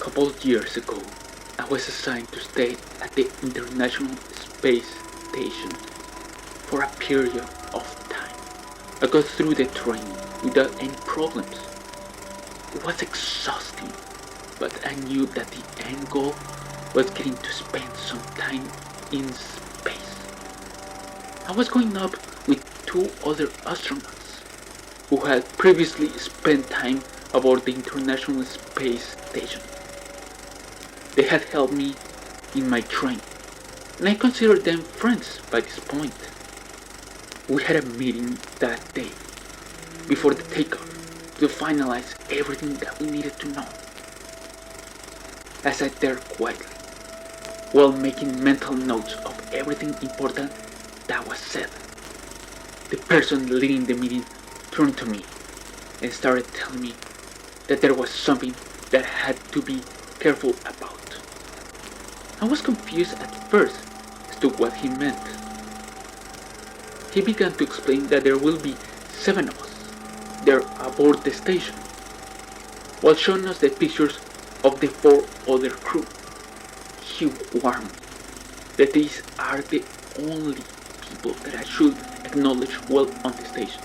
couple of years ago, I was assigned to stay at the International Space Station for a period of time. I got through the training without any problems. It was exhausting, but I knew that the end goal was getting to spend some time in space. I was going up with two other astronauts who had previously spent time aboard the International Space Station. They had helped me in my training, and I considered them friends by this point. We had a meeting that day, before the takeoff, to finalize everything that we needed to know. I sat there quietly, while making mental notes of everything important that was said. The person leading the meeting turned to me and started telling me that there was something that I had to be careful about. I was confused at first as to what he meant. He began to explain that there will be 7 of us there aboard the station, while showing us the pictures of the 4 other crew. He warned me that these are the only people that I should acknowledge while on the station.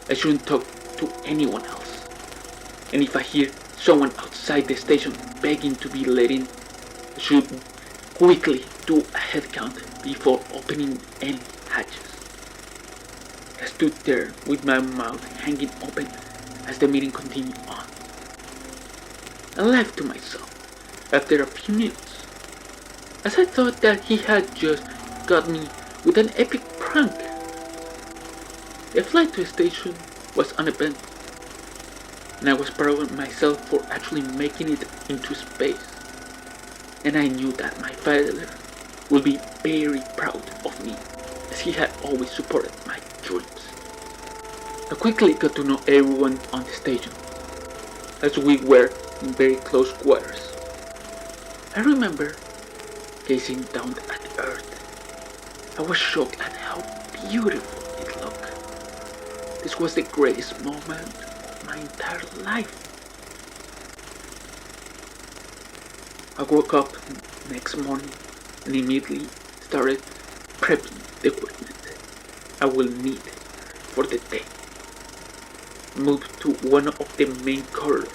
I shouldn't talk to anyone else, and if I hear someone outside the station begging to be let in, I should quickly do a head count before opening any hatches. I stood there with my mouth hanging open as the meeting continued on. I laughed to myself after a few minutes, as I thought that he had just got me with an epic prank. The flight to the station was uneventful, and I was proud of myself for actually making it into space. And I knew that my father would be very proud of me, as he had always supported my dreams. I quickly got to know everyone on the station, as we were in very close quarters. I remember gazing down at Earth. I was shocked at how beautiful it looked. This was the greatest moment of my entire life. I woke up next morning and immediately started prepping the equipment I will need for the day. Moved to one of the main corridors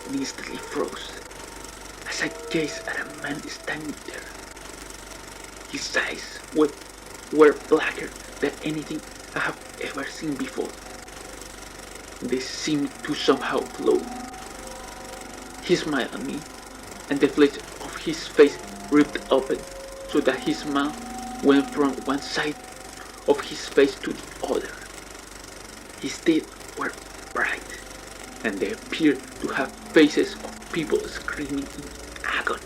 and instantly froze as I gazed at a man standing there. His eyes were blacker than anything I have ever seen before. They seemed to somehow glow. He smiled at me, and the flesh of his face ripped open so that his smile went from one side of his face to the other. His teeth were bright, and they appeared to have faces of people screaming in agony.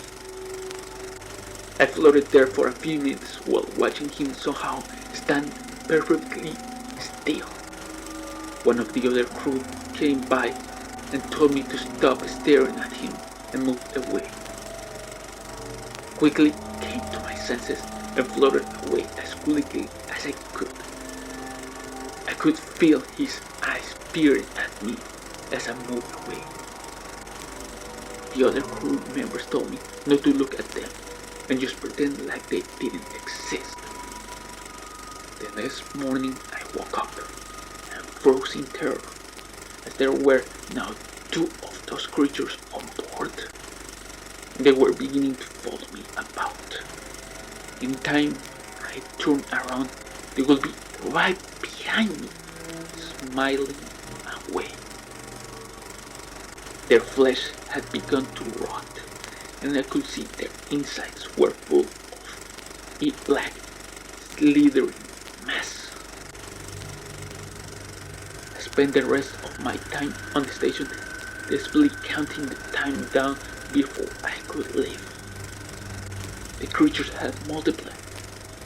I floated there for a few minutes while watching him somehow stand perfectly still. One of the other crew came by and told me to stop staring at him and moved away. Quickly came to my senses and floated away as quickly as I could. I could feel his eyes peering at me as I moved away. The other crew members told me not to look at them and just pretend like they didn't exist. The next morning I woke up and froze in terror, as there were now 2 of those creatures on board. They were beginning to follow me about. In time I turned around, they would be right behind me, smiling away. Their flesh had begun to rot, and I could see their insides were full of a black, slithering mess. I spent the rest of my time on the station desperately counting the time down before I could leave. The creatures had multiplied.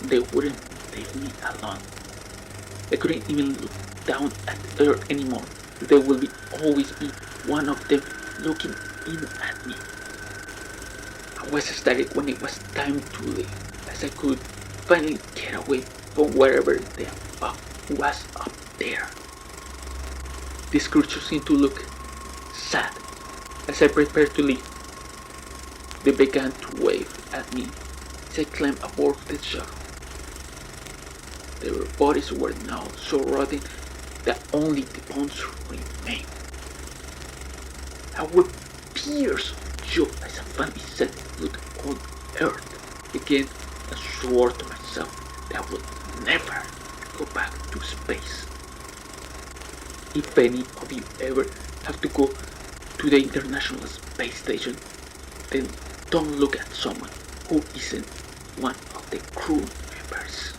They wouldn't leave me alone. I couldn't even look down at Earth anymore. There will always be one of them looking in at me. I was ecstatic when it was time to leave, as I could finally get away from wherever the fuck was up there. These creatures seemed to look sad As I prepared to leave, they began to wave at me as I climbed aboard the shuttle. Their bodies were now so rotten that only the bones remained. I would pierce you as I finally set foot on Earth. Again, I swore to myself that I would never go back to space. If any of you ever have to go to the International Space Station, then don't look at someone who isn't one of the crew members.